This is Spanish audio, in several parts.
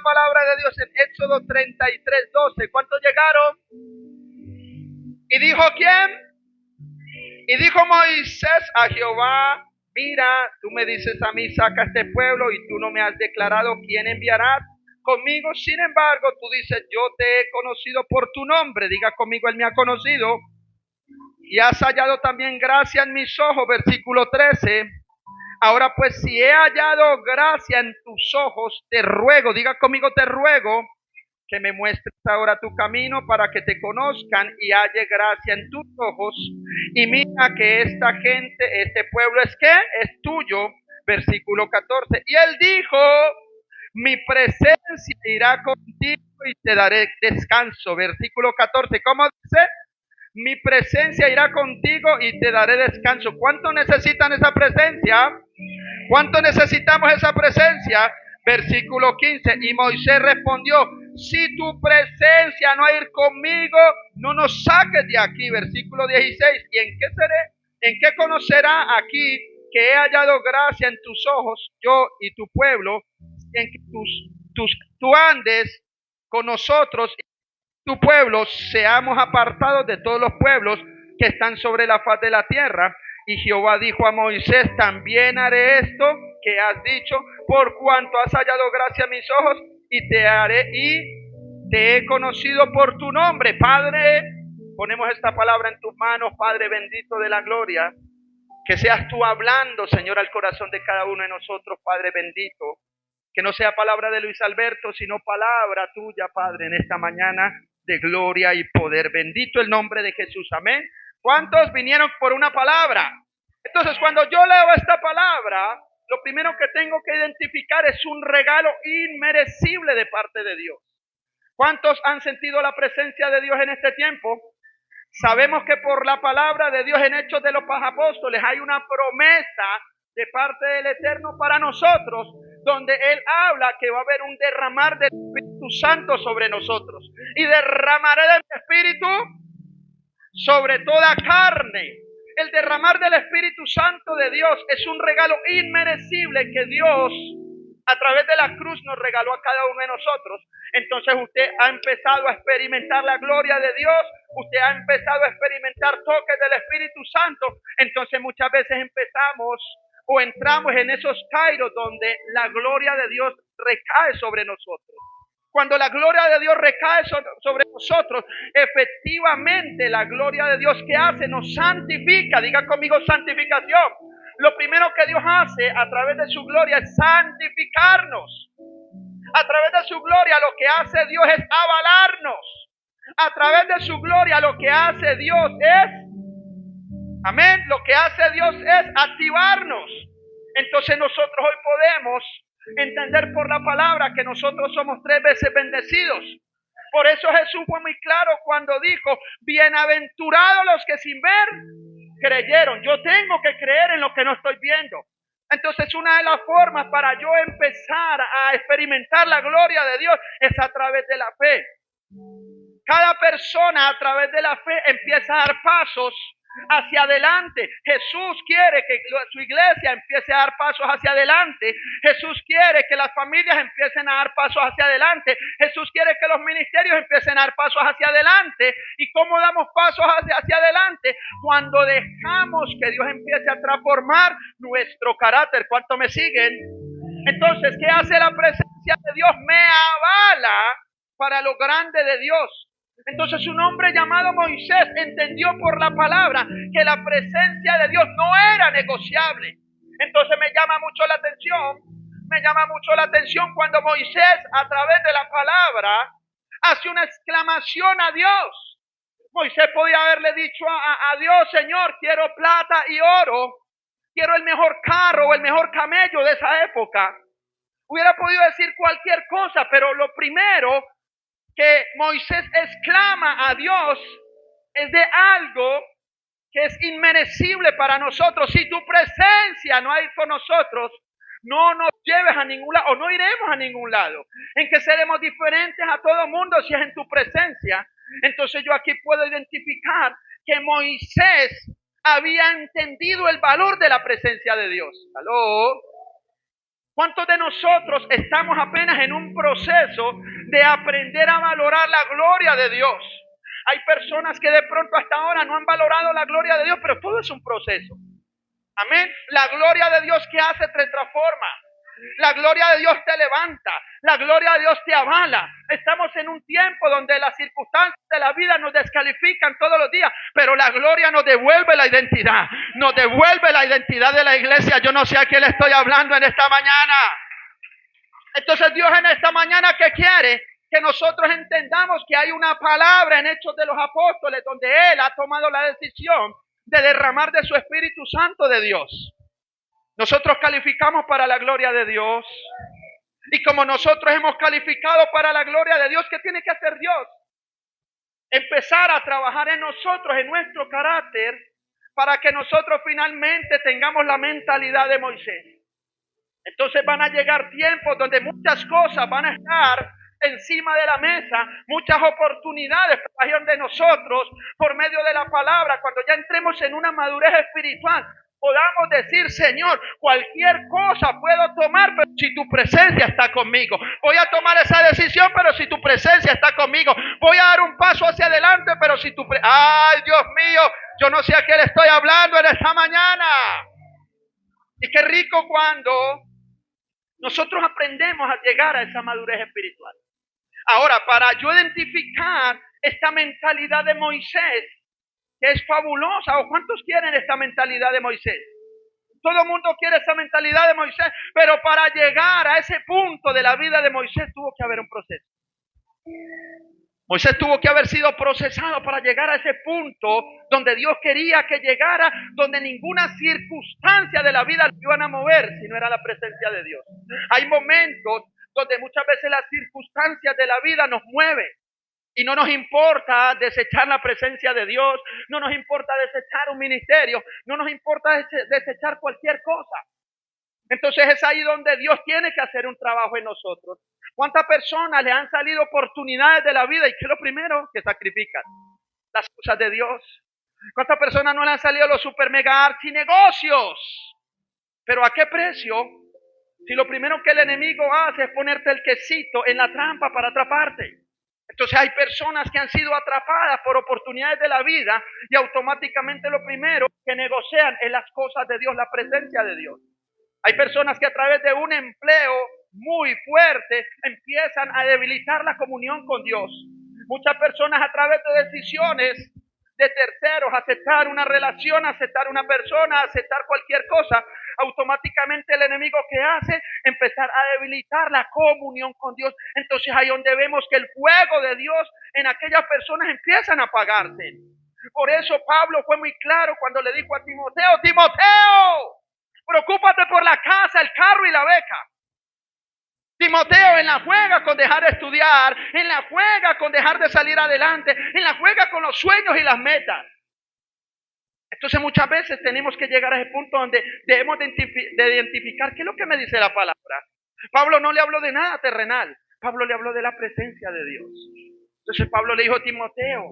palabra de Dios en Éxodo 33:12. ¿Cuántos llegaron? ¿Y dijo quién? Y dijo Moisés a Jehová: mira, tú me dices a mí, saca este pueblo, y tú no me has declarado quién enviarás conmigo. Sin embargo, tú dices, yo te he conocido por tu nombre. Diga conmigo, él me ha conocido. Y has hallado también gracia en mis ojos. Versículo 13. Ahora pues, si he hallado gracia en tus ojos, te ruego, diga conmigo, te ruego, que me muestres ahora tu camino para que te conozcan y halle gracia en tus ojos. Y mira que esta gente, este pueblo es ¿qué? Es tuyo. Versículo 14. Y él dijo: mi presencia irá contigo y te daré descanso. Versículo 14. ¿Cómo dice? Mi presencia irá contigo y te daré descanso. ¿Cuánto necesitan esa presencia? ¿Cuánto necesitamos esa presencia? Versículo 15. Y Moisés respondió: si tu presencia no ir conmigo, no nos saques de aquí. Versículo 16. ¿Y en qué seré? ¿En qué conocerá aquí que he hallado gracia en tus ojos, yo y tu pueblo, en que tú andes con nosotros, tu pueblo, seamos apartados de todos los pueblos que están sobre la faz de la tierra? Y Jehová dijo a Moisés: también haré esto que has dicho, por cuanto has hallado gracia a mis ojos, y te he conocido por tu nombre. Padre, ponemos esta palabra en tus manos, Padre bendito de la gloria. Que seas tú hablando, Señor, al corazón de cada uno de nosotros, Padre bendito. Que no sea palabra de Luis Alberto, sino palabra tuya, Padre, en esta mañana de gloria y poder. Bendito el nombre de Jesús. Amén. ¿Cuántos vinieron por una palabra? Entonces, cuando yo leo esta palabra, lo primero que tengo que identificar es un regalo inmerecible de parte de Dios. ¿Cuántos han sentido la presencia de Dios en este tiempo? Sabemos que por la palabra de Dios en Hechos de los Apóstoles hay una promesa de parte del Eterno para nosotros, donde Él habla que va a haber un derramar del Espíritu Santo sobre nosotros. Y derramaré de mi Espíritu sobre toda carne. El derramar del Espíritu Santo de Dios es un regalo inmerecible que Dios a través de la cruz nos regaló a cada uno de nosotros. Entonces usted ha empezado a experimentar la gloria de Dios, usted ha empezado a experimentar toques del Espíritu Santo. Entonces muchas veces empezamos o entramos en esos kairos donde la gloria de Dios recae sobre nosotros. Cuando la gloria de Dios recae sobre nosotros, efectivamente la gloria de Dios, ¿qué hace? Nos santifica. Diga conmigo, santificación. Lo primero que Dios hace a través de su gloria es santificarnos. A través de su gloria lo que hace Dios es avalarnos. A través de su gloria lo que hace Dios es, amén, lo que hace Dios es activarnos. Entonces nosotros hoy podemos entender por la palabra que nosotros somos 3 veces bendecidos. Por eso Jesús fue muy claro cuando dijo: bienaventurados los que sin ver creyeron. Yo tengo que creer en lo que no estoy viendo. Entonces una de las formas para yo empezar a experimentar la gloria de Dios es a través de la fe. Cada persona a través de la fe empieza a dar pasos hacia adelante. Jesús quiere que su iglesia empiece a dar pasos hacia adelante. Jesús quiere que las familias empiecen a dar pasos hacia adelante. Jesús quiere que los ministerios empiecen a dar pasos hacia adelante. ¿Y cómo damos pasos hacia adelante? Cuando dejamos que Dios empiece a transformar nuestro carácter. ¿Cuánto me siguen? Entonces, ¿qué hace la presencia de Dios? Me avala para lo grande de Dios. Entonces un hombre llamado Moisés entendió por la palabra que la presencia de Dios no era negociable. Entonces me llama mucho la atención cuando Moisés a través de la palabra hace una exclamación a Dios. Moisés podía haberle dicho a Dios: Señor, quiero plata y oro, quiero el mejor carro o el mejor camello de esa época. Hubiera podido decir cualquier cosa, pero lo primero que Moisés exclama a Dios es de algo que es inmerecible para nosotros. Si tu presencia no hay con nosotros, no nos lleves a ningún lado o no iremos a ningún lado. En que seremos diferentes a todo mundo si es en tu presencia. Entonces yo aquí puedo identificar que Moisés había entendido el valor de la presencia de Dios. ¿Aló? ¿Cuántos de nosotros estamos apenas en un proceso de aprender a valorar la gloria de Dios? Hay personas que de pronto hasta ahora no han valorado la gloria de Dios, pero todo es un proceso. Amén. La gloria de Dios que hace te transforma. La gloria de Dios te levanta. La gloria de Dios te avala. Estamos en un tiempo donde las circunstancias de la vida nos descalifican todos los días, pero la gloria nos devuelve la identidad. Nos devuelve la identidad de la iglesia. Yo no sé a quién le estoy hablando en esta mañana. Entonces Dios en esta mañana, ¿qué quiere? Que nosotros entendamos que hay una palabra en Hechos de los Apóstoles donde Él ha tomado la decisión de derramar de su Espíritu Santo de Dios. Nosotros calificamos para la gloria de Dios. Y como nosotros hemos calificado para la gloria de Dios, ¿qué tiene que hacer Dios? Empezar a trabajar en nosotros, en nuestro carácter, para que nosotros finalmente tengamos la mentalidad de Moisés. Entonces van a llegar tiempos donde muchas cosas van a estar encima de la mesa, muchas oportunidades de nosotros por medio de la palabra. Cuando ya entremos en una madurez espiritual, podamos decir: Señor, cualquier cosa puedo tomar, pero si tu presencia está conmigo. Voy a tomar esa decisión, pero si tu presencia está conmigo. Voy a dar un paso hacia adelante, pero si tu ¡ay, Dios mío! Yo no sé a qué le estoy hablando en esta mañana. Y qué rico cuando nosotros aprendemos a llegar a esa madurez espiritual. Ahora, para yo identificar esta mentalidad de Moisés, que es fabulosa, ¿o cuántos quieren esta mentalidad de Moisés? Todo el mundo quiere esa mentalidad de Moisés, pero para llegar a ese punto de la vida de Moisés tuvo que haber un proceso. Moisés tuvo que haber sido procesado para llegar a ese punto donde Dios quería que llegara, donde ninguna circunstancia de la vida lo iban a mover si no era la presencia de Dios. Hay momentos donde muchas veces las circunstancias de la vida nos mueven y no nos importa desechar la presencia de Dios, no nos importa desechar un ministerio, no nos importa desechar cualquier cosa. Entonces es ahí donde Dios tiene que hacer un trabajo en nosotros. ¿Cuántas personas le han salido oportunidades de la vida y qué es lo primero? Que sacrifican las cosas de Dios. ¿Cuántas personas no le han salido los super mega archinegocios? ¿Pero a qué precio? Si lo primero que el enemigo hace es ponerte el quesito en la trampa para atraparte. Entonces hay personas que han sido atrapadas por oportunidades de la vida y automáticamente lo primero que negocian es las cosas de Dios, la presencia de Dios. Hay personas que a través de un empleo muy fuerte empiezan a debilitar la comunión con Dios. Muchas personas a través de decisiones de terceros, aceptar una relación, aceptar una persona, aceptar cualquier cosa, automáticamente el enemigo que hace, empezar a debilitar la comunión con Dios. Entonces ahí donde vemos que el fuego de Dios en aquellas personas empiezan a apagarse. Por eso Pablo fue muy claro cuando le dijo a Timoteo: Timoteo, preocúpate por la casa, el carro y la beca. Timoteo, en la juega con dejar de estudiar, en la juega con dejar de salir adelante, en la juega con los sueños y las metas. Entonces muchas veces tenemos que llegar a ese punto donde debemos de identificar qué es lo que me dice la palabra. Pablo no le habló de nada terrenal, Pablo le habló de la presencia de Dios. Entonces Pablo le dijo a Timoteo: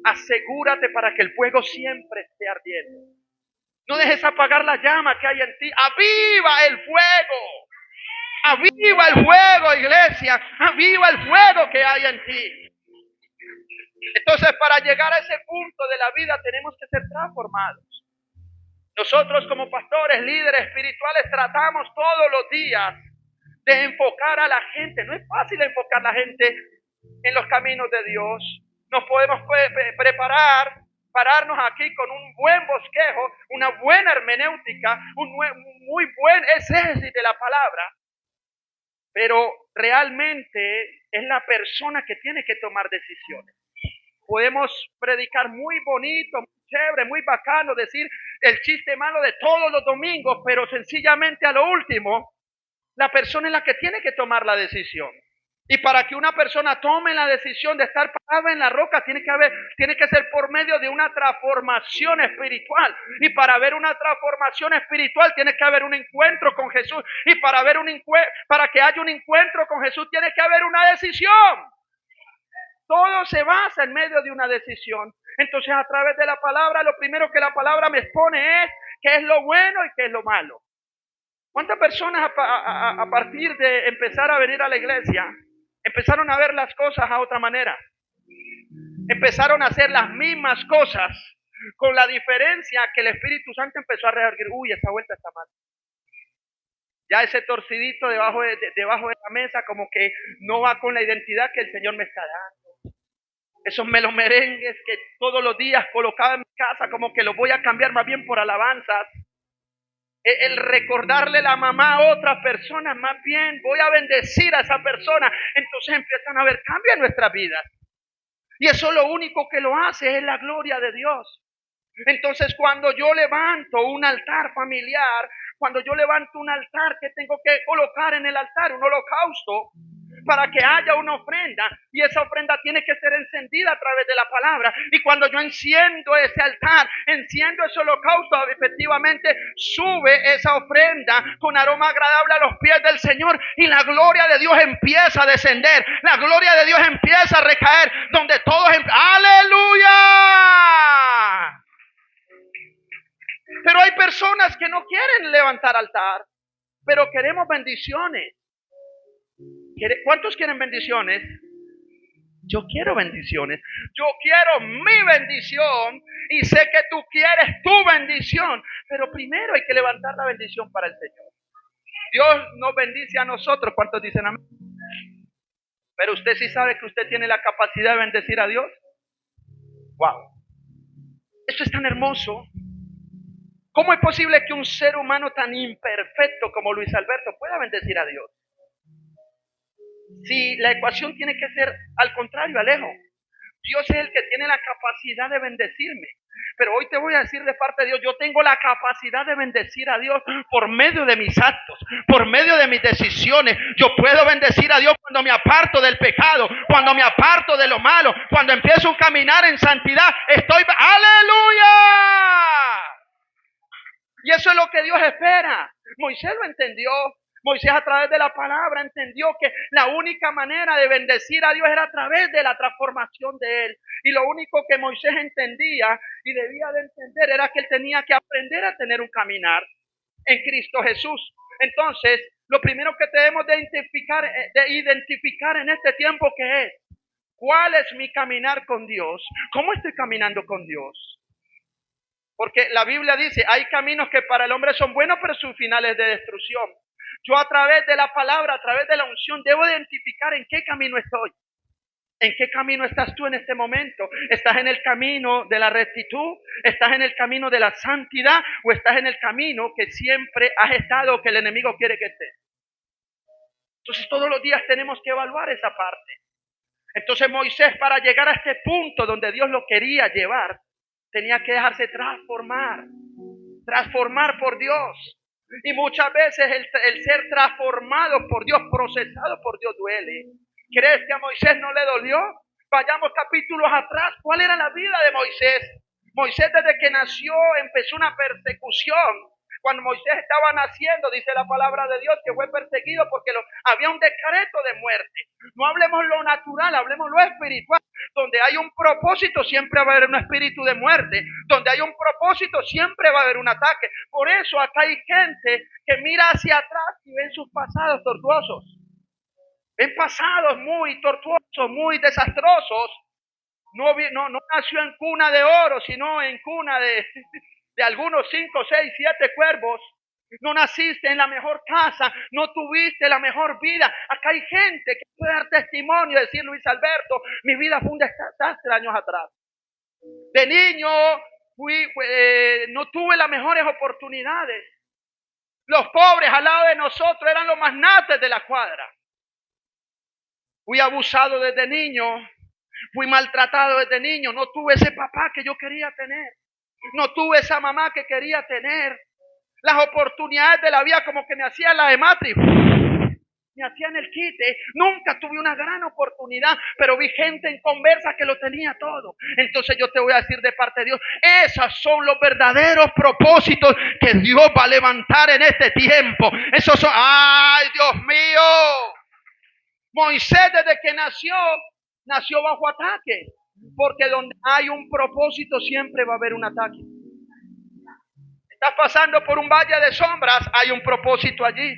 asegúrate para que el fuego siempre esté ardiendo. No dejes apagar la llama que hay en ti. ¡Aviva el fuego! ¡Aviva el fuego, iglesia! ¡Aviva el fuego que hay en ti! Entonces, para llegar a ese punto de la vida tenemos que ser transformados. Nosotros como pastores, líderes espirituales, tratamos todos los días de enfocar a la gente. No es fácil enfocar a la gente en los caminos de Dios. Nos podemos preparar, pararnos aquí con un buen bosquejo, una buena hermenéutica, un muy buen exégesis de la palabra, pero realmente es la persona que tiene que tomar decisiones. Podemos predicar muy bonito, muy chévere, muy bacano, decir el chiste malo de todos los domingos, pero sencillamente a lo último, la persona es la que tiene que tomar la decisión. Y para que una persona tome la decisión de estar parada en la roca, tiene que ser por medio de una transformación espiritual. Y para haber una transformación espiritual, tiene que haber un encuentro con Jesús. Y para que haya un encuentro con Jesús, tiene que haber una decisión. Todo se basa en medio de una decisión. Entonces, a través de la palabra, lo primero que la palabra me expone es qué es lo bueno y qué es lo malo. ¿Cuántas personas a partir de empezar a venir a la iglesia empezaron a ver las cosas a otra manera? Empezaron a hacer las mismas cosas, con la diferencia que el Espíritu Santo empezó a redarguir. Uy, esa vuelta está mal. Ya ese torcidito debajo de la mesa como que no va con la identidad que el Señor me está dando. Esos merengues que todos los días colocaba en mi casa, como que los voy a cambiar más bien por alabanzas. El recordarle la mamá a otra persona, más bien voy a bendecir a esa persona. Entonces empiezan a haber cambios en nuestras vidas. Y eso lo único que lo hace es la gloria de Dios. Entonces cuando yo levanto un altar familiar, cuando yo levanto un altar, que tengo que colocar en el altar un holocausto para que haya una ofrenda, y esa ofrenda tiene que ser encendida a través de la palabra. Y cuando yo enciendo ese altar, enciendo ese holocausto, efectivamente sube esa ofrenda con aroma agradable a los pies del Señor, y la gloria de Dios empieza a descender, la gloria de Dios empieza a recaer donde todos ¡aleluya! Pero hay personas que no quieren levantar altar, pero queremos bendiciones. ¿Cuántos quieren bendiciones? Yo quiero bendiciones. Yo quiero mi bendición y sé que tú quieres tu bendición. Pero primero hay que levantar la bendición para el Señor. Dios nos bendice a nosotros. ¿Cuántos dicen amén? Pero usted sí sabe que usted tiene la capacidad de bendecir a Dios. ¡Wow! Esto es tan hermoso. ¿Cómo es posible que un ser humano tan imperfecto como Luis Alberto pueda bendecir a Dios? Si la ecuación tiene que ser al contrario, Alejo. Dios es el que tiene la capacidad de bendecirme. Pero hoy te voy a decir de parte de Dios, yo tengo la capacidad de bendecir a Dios por medio de mis actos, por medio de mis decisiones. Yo puedo bendecir a Dios cuando me aparto del pecado, cuando me aparto de lo malo, cuando empiezo a caminar en santidad. ¡Aleluya! Y eso es lo que Dios espera. Moisés lo entendió. Moisés a través de la palabra entendió que la única manera de bendecir a Dios era a través de la transformación de él. Y lo único que Moisés entendía y debía de entender era que él tenía que aprender a tener un caminar en Cristo Jesús. Entonces, lo primero que debemos de identificar en este tiempo que es, ¿cuál es mi caminar con Dios? ¿Cómo estoy caminando con Dios? Porque la Biblia dice, hay caminos que para el hombre son buenos, pero su final es de destrucción. Yo a través de la palabra, a través de la unción, debo identificar en qué camino estoy. ¿En qué camino estás tú en este momento? ¿Estás en el camino de la rectitud? ¿Estás en el camino de la santidad? ¿O estás en el camino que siempre has estado, que el enemigo quiere que estés? Entonces todos los días tenemos que evaluar esa parte. Entonces Moisés, para llegar a este punto donde Dios lo quería llevar, tenía que dejarse transformar por Dios. Y muchas veces el ser transformado por Dios, procesado por Dios, duele. ¿Crees que a Moisés no le dolió? Vayamos capítulos atrás. ¿Cuál era la vida de Moisés? Moisés desde que nació empezó una persecución. Cuando Moisés estaba naciendo, dice la palabra de Dios, que fue perseguido porque había un decreto de muerte. No hablemos lo natural, hablemos lo espiritual. Donde hay un propósito, siempre va a haber un espíritu de muerte. Donde hay un propósito, siempre va a haber un ataque. Por eso acá hay gente que mira hacia atrás y ven sus pasados tortuosos. Ven pasados muy tortuosos, muy desastrosos. No nació en cuna de oro, sino en cuna de algunos 5, 6, 7 cuervos. No naciste en la mejor casa, no tuviste la mejor vida. Acá hay gente que puede dar testimonio, decir, Luis Alberto, mi vida fue un desastre años atrás. De niño no tuve las mejores oportunidades. Los pobres al lado de nosotros eran los magnates de la cuadra. Fui abusado desde niño, fui maltratado desde niño, no tuve ese papá que yo quería tener, no tuve esa mamá que quería tener. Las oportunidades de la vida como que me hacían la de Matri, me hacían el quite. Nunca tuve una gran oportunidad, pero vi gente en Conversa que lo tenía todo. Entonces yo te voy a decir de parte de Dios, esos son los verdaderos propósitos que Dios va a levantar en este tiempo. Esos son, ¡ay, Dios mío! Moisés desde que nació bajo ataque, porque donde hay un propósito siempre va a haber un ataque. Estás pasando por un valle de sombras, hay un propósito allí.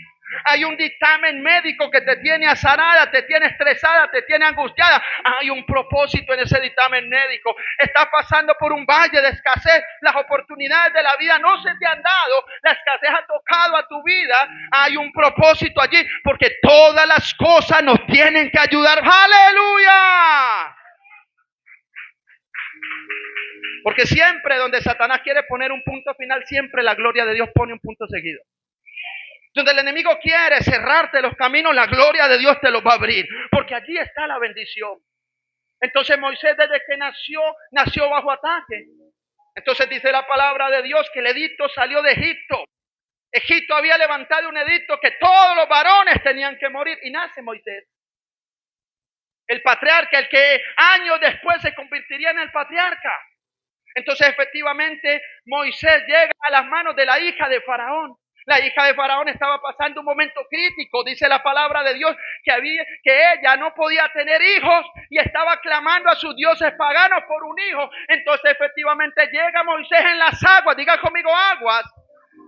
Hay un dictamen médico que te tiene azarada, te tiene estresada, te tiene angustiada. Hay un propósito en ese dictamen médico. Estás pasando por un valle de escasez. Las oportunidades de la vida no se te han dado. La escasez ha tocado a tu vida. Hay un propósito allí porque todas las cosas nos tienen que ayudar. ¡Aleluya! Porque siempre donde Satanás quiere poner un punto final, siempre la gloria de Dios pone un punto seguido. Donde el enemigo quiere cerrarte los caminos, la gloria de Dios te los va a abrir. Porque allí está la bendición. Entonces Moisés desde que nació bajo ataque. Entonces dice la palabra de Dios que el edicto salió de Egipto. Egipto había levantado un edicto que todos los varones tenían que morir. Y nace Moisés. El patriarca, el que años después se convertiría en el patriarca. Entonces efectivamente Moisés llega a las manos de la hija de Faraón. La hija de Faraón estaba pasando un momento crítico, dice la palabra de Dios, que ella no podía tener hijos y estaba clamando a sus dioses paganos por un hijo. Entonces efectivamente llega Moisés en las aguas, diga conmigo aguas,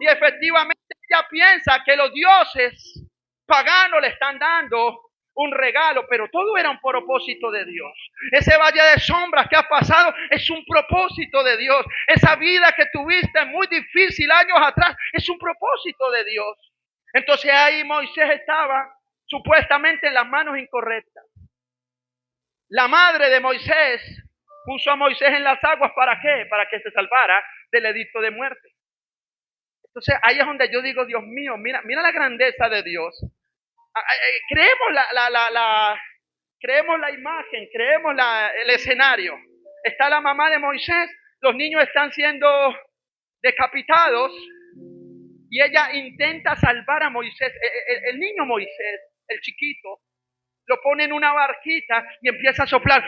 y efectivamente ella piensa que los dioses paganos le están dando un regalo, pero todo era un propósito de Dios. Ese valle de sombras que has pasado es un propósito de Dios. Esa vida que tuviste muy difícil años atrás es un propósito de Dios. Entonces ahí Moisés estaba supuestamente en las manos incorrectas. La madre de Moisés puso a Moisés en las aguas, ¿para qué? Para que se salvara del edicto de muerte. Entonces ahí es donde yo digo, Dios mío, mira la grandeza de Dios. Creemos la imagen, creemos el escenario. Está la mamá de Moisés, los niños están siendo decapitados y ella intenta salvar a Moisés. El niño Moisés, el chiquito, lo pone en una barquita y empieza a soplar.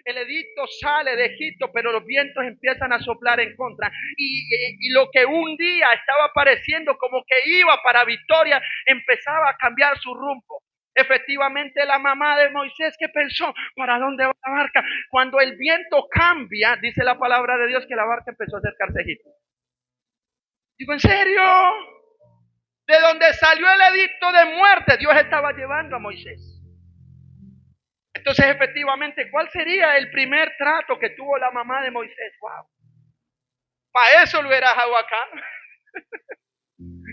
El edicto sale de Egipto, pero los vientos empiezan a soplar en contra. Y lo que un día estaba pareciendo como que iba para victoria, empezaba a cambiar su rumbo. Efectivamente, la mamá de Moisés, ¿qué pensó? ¿Para dónde va la barca? Cuando el viento cambia, dice la palabra de Dios que la barca empezó a acercarse a Egipto. Digo, ¿en serio? De donde salió el edicto de muerte, Dios estaba llevando a Moisés. Entonces, efectivamente, ¿cuál sería el primer trato que tuvo la mamá de Moisés? ¡Wow! Para eso lo hubiera dejado acá.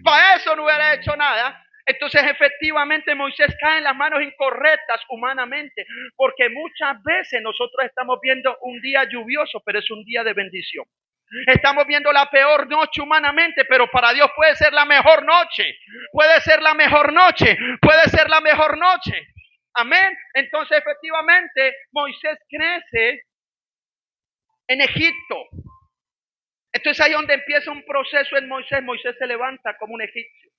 Para eso no hubiera hecho nada. Entonces, efectivamente, Moisés cae en las manos incorrectas humanamente, porque muchas veces nosotros estamos viendo un día lluvioso, pero es un día de bendición. Estamos viendo la peor noche humanamente, pero para Dios puede ser la mejor noche. Puede ser la mejor noche. Puede ser la mejor noche. Amén. Entonces, efectivamente, Moisés crece en Egipto. Entonces, ahí es donde empieza un proceso en Moisés. Moisés se levanta como un egipcio.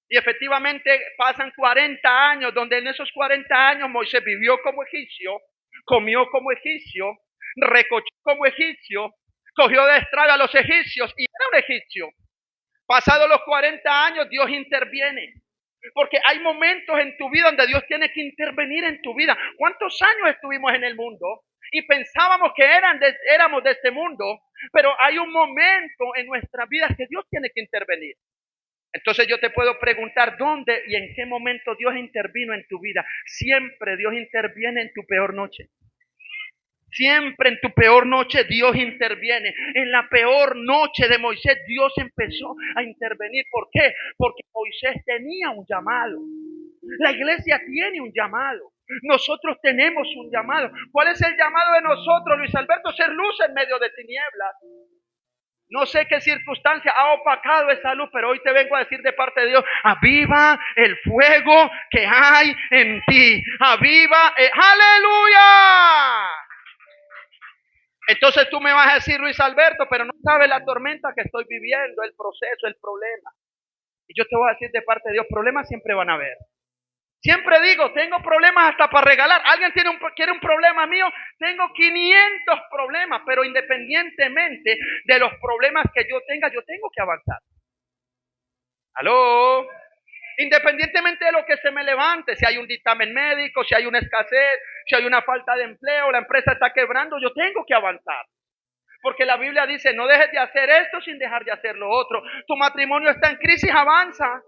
Y efectivamente pasan 40 años, donde en esos 40 años Moisés vivió como egipcio, comió como egipcio, recochó como egipcio, cogió de estraga a los egipcios y era un egipcio. Pasados los 40 años, Dios interviene. Porque hay momentos en tu vida donde Dios tiene que intervenir en tu vida. ¿Cuántos años estuvimos en el mundo? Y pensábamos que éramos de este mundo, pero hay un momento en nuestras vidas que Dios tiene que intervenir. Entonces yo te puedo preguntar dónde y en qué momento Dios intervino en tu vida. Siempre Dios interviene en tu peor noche. Siempre en tu peor noche Dios interviene. En la peor noche de Moisés Dios empezó a intervenir. ¿Por qué? Porque Moisés tenía un llamado. La iglesia tiene un llamado. Nosotros tenemos un llamado. ¿Cuál es el llamado de nosotros, Luis Alberto? Ser luz en medio de tinieblas. No sé qué circunstancia ha opacado esa luz, pero hoy te vengo a decir de parte de Dios, aviva el fuego que hay en ti. Aviva, ¡aleluya! Entonces tú me vas a decir, Luis Alberto, pero no sabes la tormenta que estoy viviendo, el proceso, el problema. Y yo te voy a decir de parte de Dios, problemas siempre van a haber. Siempre digo, tengo problemas hasta para regalar. ¿Alguien quiere un problema mío? Tengo 500 problemas, pero independientemente de los problemas que yo tenga, yo tengo que avanzar. ¿Aló? Independientemente de lo que se me levante, si hay un dictamen médico, si hay una escasez, si hay una falta de empleo, la empresa está quebrando, yo tengo que avanzar. Porque la Biblia dice, no dejes de hacer esto sin dejar de hacer lo otro. Tu matrimonio está en crisis, avanza.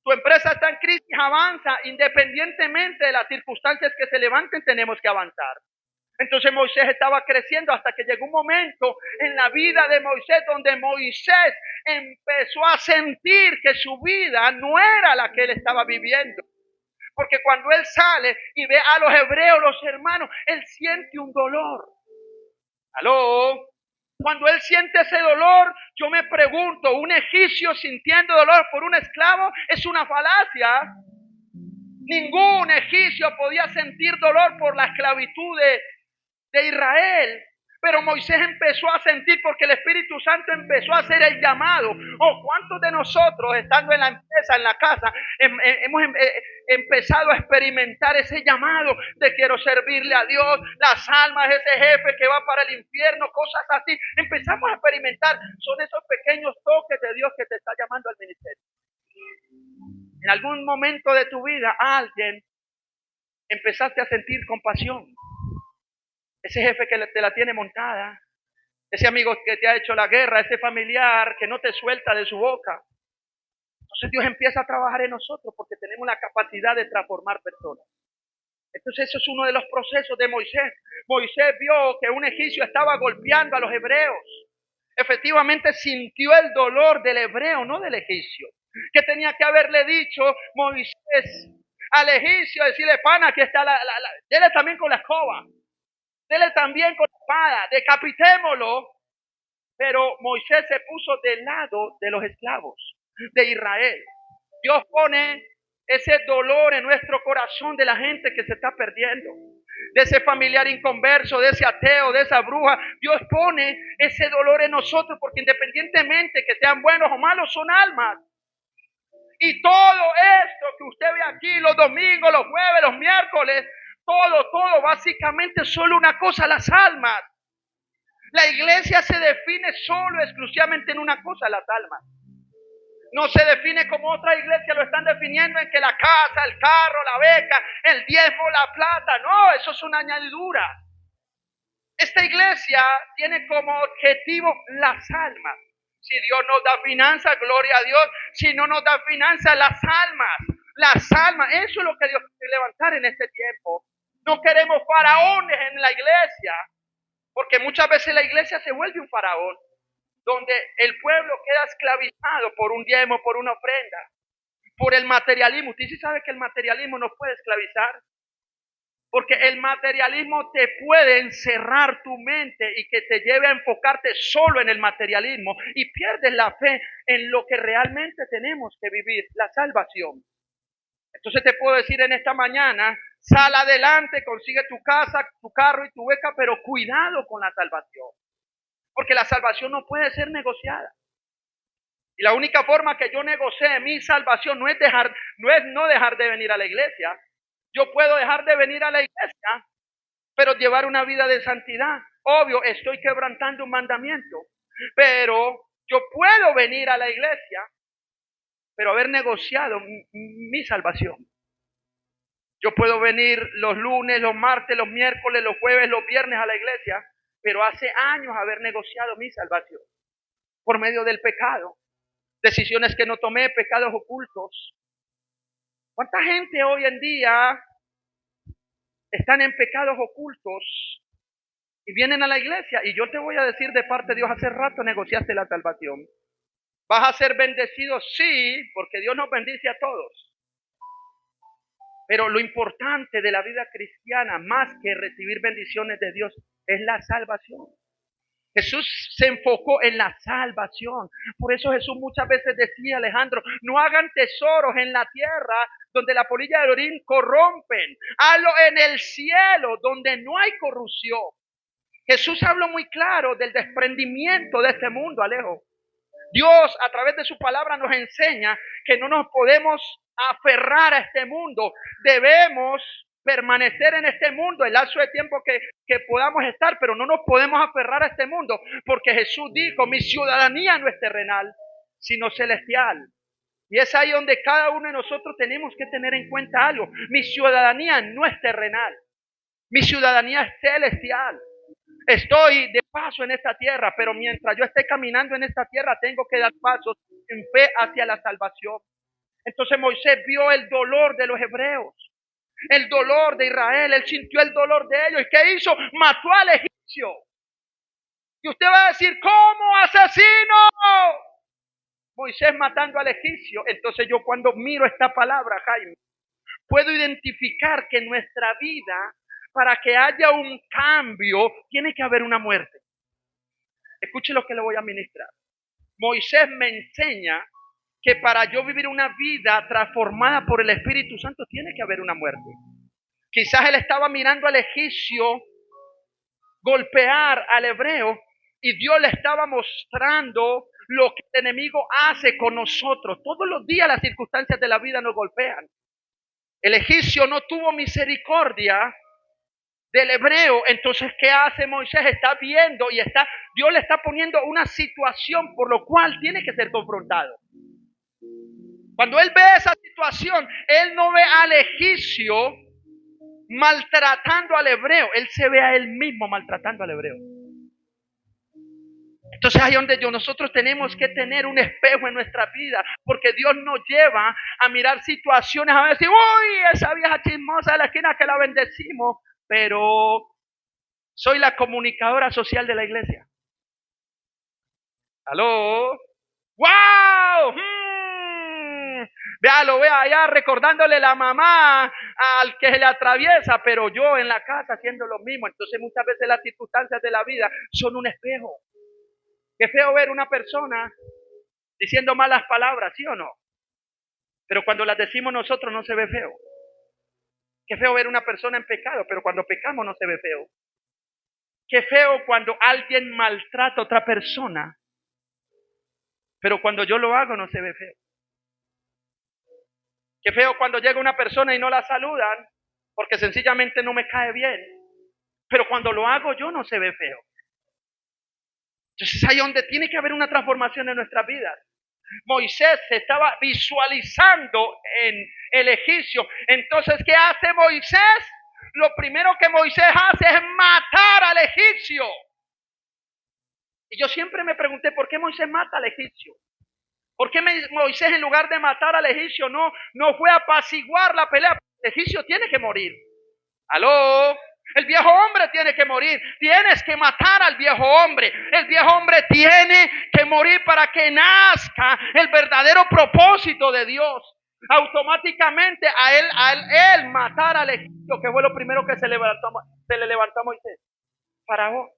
Tu empresa está en crisis, avanza. Independientemente de las circunstancias que se levanten, tenemos que avanzar. Entonces Moisés estaba creciendo hasta que llegó un momento en la vida de Moisés donde Moisés empezó a sentir que su vida no era la que él estaba viviendo. Porque cuando él sale y ve a los hebreos, los hermanos, él siente un dolor. ¿Aló? Cuando él siente ese dolor, yo me pregunto, ¿un egipcio sintiendo dolor por un esclavo es una falacia? Ningún egipcio podía sentir dolor por la esclavitud de Israel. Pero Moisés empezó a sentir porque el Espíritu Santo empezó a hacer el llamado. ¿Cuántos de nosotros, estando en la empresa, en la casa, hemos empezado a experimentar ese llamado de quiero servirle a Dios, las almas, ese jefe que va para el infierno, cosas así? Empezamos a experimentar, son esos pequeños toques de Dios que te está llamando al ministerio. En algún momento de tu vida, alguien empezaste a sentir compasión. Ese jefe que te la tiene montada, ese amigo que te ha hecho la guerra, ese familiar que no te suelta de su boca. Entonces Dios empieza a trabajar en nosotros porque tenemos la capacidad de transformar personas. Entonces eso es uno de los procesos de Moisés. Moisés vio que un egipcio estaba golpeando a los hebreos. Efectivamente sintió el dolor del hebreo, no del egipcio. ¿Qué tenía que haberle dicho Moisés al egipcio? Decirle, pana, aquí está dele también con la escoba. Dele también con la espada, decapitémoslo. Pero Moisés se puso del lado de los esclavos de Israel. Dios pone ese dolor en nuestro corazón de la gente que se está perdiendo, de ese familiar inconverso, de ese ateo, de esa bruja. Dios pone ese dolor en nosotros porque independientemente que sean buenos o malos, son almas. Y todo esto que usted ve aquí, los domingos, los jueves, los miércoles, todo, básicamente solo una cosa, las almas. La iglesia se define solo, exclusivamente en una cosa, las almas. No se define como otra iglesia lo están definiendo en que la casa, el carro, la beca, el diezmo, la plata. No, eso es una añadidura. Esta iglesia tiene como objetivo las almas. Si Dios nos da finanzas, gloria a Dios. Si no nos da finanzas, las almas. Las almas, eso es lo que Dios quiere levantar en este tiempo. No queremos faraones en la iglesia, porque muchas veces la iglesia se vuelve un faraón, donde el pueblo queda esclavizado por un diezmo, por una ofrenda, por el materialismo. Usted sí sabe que el materialismo nos puede esclavizar, porque el materialismo te puede encerrar tu mente y que te lleve a enfocarte solo en el materialismo y pierdes la fe en lo que realmente tenemos que vivir, la salvación. Entonces te puedo decir en esta mañana, sal adelante, consigue tu casa, tu carro y tu beca, pero cuidado con la salvación. Porque la salvación no puede ser negociada. Y la única forma que yo negocie mi salvación no es no dejar de venir a la iglesia. Yo puedo dejar de venir a la iglesia, pero llevar una vida de santidad. Obvio, estoy quebrantando un mandamiento, pero yo puedo venir a la iglesia, pero haber negociado mi salvación. Yo puedo venir los lunes, los martes, los miércoles, los jueves, los viernes a la iglesia, pero hace años haber negociado mi salvación por medio del pecado. Decisiones que no tomé, pecados ocultos. ¿Cuánta gente hoy en día están en pecados ocultos y vienen a la iglesia? Y yo te voy a decir de parte de Dios, hace rato negociaste la salvación. ¿Vas a ser bendecido? Sí, porque Dios nos bendice a todos. Pero lo importante de la vida cristiana, más que recibir bendiciones de Dios, es la salvación. Jesús se enfocó en la salvación. Por eso Jesús muchas veces decía, Alejandro, no hagan tesoros en la tierra donde la polilla del orín corrompen. Hazlo en el cielo donde no hay corrupción. Jesús habló muy claro del desprendimiento de este mundo, Alejo. Dios a través de su palabra nos enseña que no nos podemos aferrar a este mundo. Debemos permanecer en este mundo el lapso de tiempo que podamos estar, pero no nos podemos aferrar a este mundo, porque Jesús dijo, mi ciudadanía no es terrenal, sino celestial. Y es ahí donde cada uno de nosotros tenemos que tener en cuenta algo. Mi ciudadanía no es terrenal, mi ciudadanía es celestial. Estoy de paso en esta tierra, pero mientras yo esté caminando en esta tierra, tengo que dar pasos en fe hacia la salvación. Entonces Moisés vio el dolor de los hebreos, el dolor de Israel, él sintió el dolor de ellos. ¿Y qué hizo? Mató al egipcio. Y usted va a decir, ¿cómo asesino? Moisés matando al egipcio. Entonces yo cuando miro esta palabra, Jaime, puedo identificar que en nuestra vida, para que haya un cambio, tiene que haber una muerte. Escuche lo que le voy a ministrar. Moisés me enseña que para yo vivir una vida transformada por el Espíritu Santo tiene que haber una muerte. Quizás él estaba mirando al egipcio golpear al hebreo y Dios le estaba mostrando lo que el enemigo hace con nosotros. Todos los días las circunstancias de la vida nos golpean. El egipcio no tuvo misericordia del hebreo. Entonces, ¿qué hace Moisés? Está viendo y Dios le está poniendo una situación por lo cual tiene que ser confrontado. Cuando él ve esa situación, él no ve al egipcio maltratando al hebreo, él se ve a él mismo maltratando al hebreo. Entonces ahí donde nosotros tenemos que tener un espejo en nuestra vida, porque Dios nos lleva a mirar situaciones, a decir, uy, esa vieja chismosa de la esquina que la bendecimos, pero soy la comunicadora social de la iglesia. ¿Aló? ¡Wow! Lo vea allá recordándole la mamá al que se le atraviesa, pero yo en la casa haciendo lo mismo. Entonces muchas veces las circunstancias de la vida son un espejo. Qué feo ver una persona diciendo malas palabras, ¿sí o no? Pero cuando las decimos nosotros no se ve feo. Qué feo ver una persona en pecado, pero cuando pecamos no se ve feo. Qué feo cuando alguien maltrata a otra persona, pero cuando yo lo hago no se ve feo. Qué feo cuando llega una persona y no la saludan, porque sencillamente no me cae bien. Pero cuando lo hago yo no se ve feo. Entonces ahí donde tiene que haber una transformación en nuestras vidas. Moisés se estaba visualizando en el egipcio. Entonces, ¿qué hace Moisés? Lo primero que Moisés hace es matar al egipcio. Y yo siempre me pregunté, ¿por qué Moisés mata al egipcio? ¿Por qué Moisés en lugar de matar al egipcio no fue a apaciguar la pelea? El egipcio tiene que morir. ¿Aló? El viejo hombre tiene que morir. Tienes que matar al viejo hombre. El viejo hombre tiene que morir para que nazca el verdadero propósito de Dios. Automáticamente a él matar al egipcio, que fue lo primero que se le levantó a Moisés. Faraón.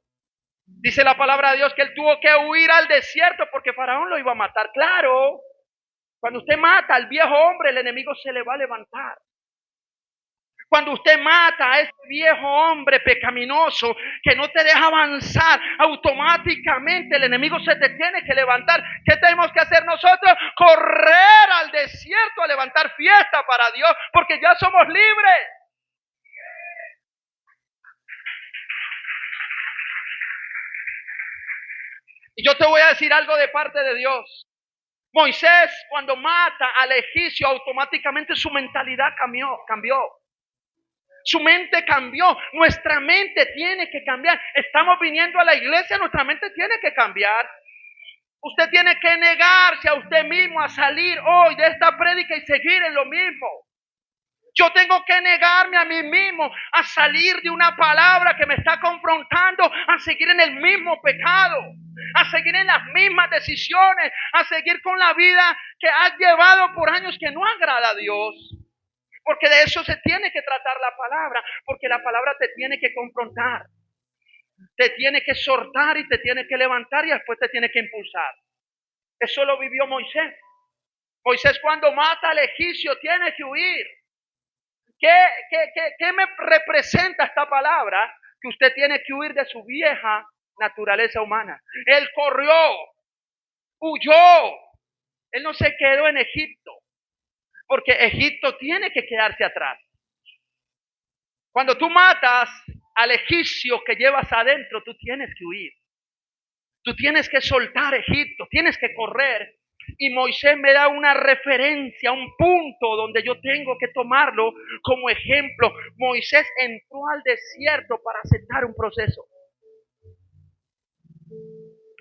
Dice la palabra de Dios que él tuvo que huir al desierto porque Faraón lo iba a matar. Claro, cuando usted mata al viejo hombre, el enemigo se le va a levantar. Cuando usted mata a ese viejo hombre pecaminoso que no te deja avanzar, automáticamente el enemigo se te tiene que levantar. ¿Qué tenemos que hacer nosotros? Correr al desierto a levantar fiesta para Dios, porque ya somos libres. Y yo te voy a decir algo de parte de Dios. Moisés, cuando mata al egipcio, automáticamente su mentalidad cambió. Su mente cambió. Nuestra mente tiene que cambiar. Estamos viniendo a la iglesia, nuestra mente tiene que cambiar. Usted tiene que negarse a usted mismo a salir hoy de esta prédica y seguir en lo mismo. Yo tengo que negarme a mí mismo a salir de una palabra que me está confrontando, a seguir en el mismo pecado, a seguir en las mismas decisiones, a seguir con la vida que has llevado por años que no agrada a Dios. Porque de eso se tiene que tratar la palabra, porque la palabra te tiene que confrontar, te tiene que exhortar y te tiene que levantar y después te tiene que impulsar. Eso lo vivió Moisés. Moisés cuando mata al egipcio tiene que huir. ¿Qué me representa esta palabra? Que usted tiene que huir de su vieja naturaleza humana. Él corrió, huyó, él no se quedó en Egipto. Porque Egipto tiene que quedarse atrás. Cuando tú matas al egipcio que llevas adentro, tú tienes que huir. Tú tienes que soltar Egipto, tienes que correr. Y Moisés me da una referencia, un punto donde yo tengo que tomarlo como ejemplo. Moisés entró al desierto para aceptar un proceso.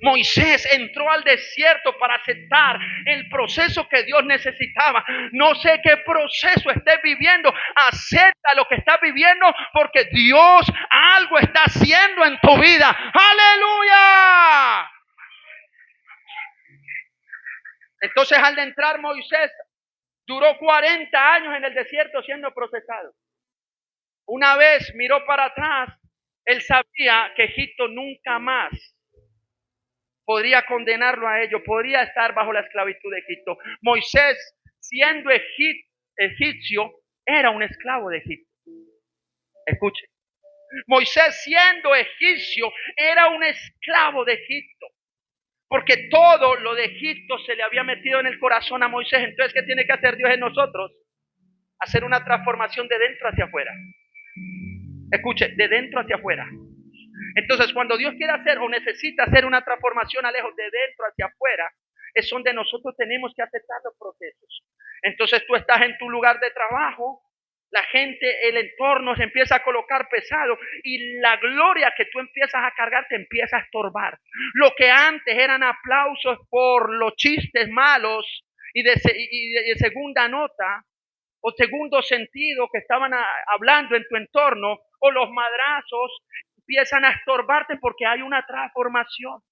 Moisés entró al desierto para aceptar el proceso que Dios necesitaba. No sé qué proceso estés viviendo. Acepta lo que estás viviendo porque Dios algo está haciendo en tu vida. ¡Aleluya! Entonces, al entrar Moisés, duró 40 años en el desierto siendo procesado. Una vez miró para atrás, él sabía que Egipto nunca más podría condenarlo a ello, podría estar bajo la esclavitud de Egipto. Moisés, siendo egipcio, era un esclavo de Egipto. Escuche, Moisés siendo egipcio, era un esclavo de Egipto. Porque todo lo de Egipto se le había metido en el corazón a Moisés. Entonces, ¿qué tiene que hacer Dios en nosotros? Hacer una transformación de dentro hacia afuera. Escuche, de dentro hacia afuera. Entonces, cuando Dios quiere hacer o necesita hacer una transformación lejos de dentro hacia afuera, es donde nosotros tenemos que aceptar los procesos. Entonces, tú estás en tu lugar de trabajo, la gente, el entorno se empieza a colocar pesado y la gloria que tú empiezas a cargar te empieza a estorbar. Lo que antes eran aplausos por los chistes malos y de segunda nota, o segundo sentido que estaban hablando en tu entorno, o los madrazos, empiezan a estorbarte porque hay una transformación.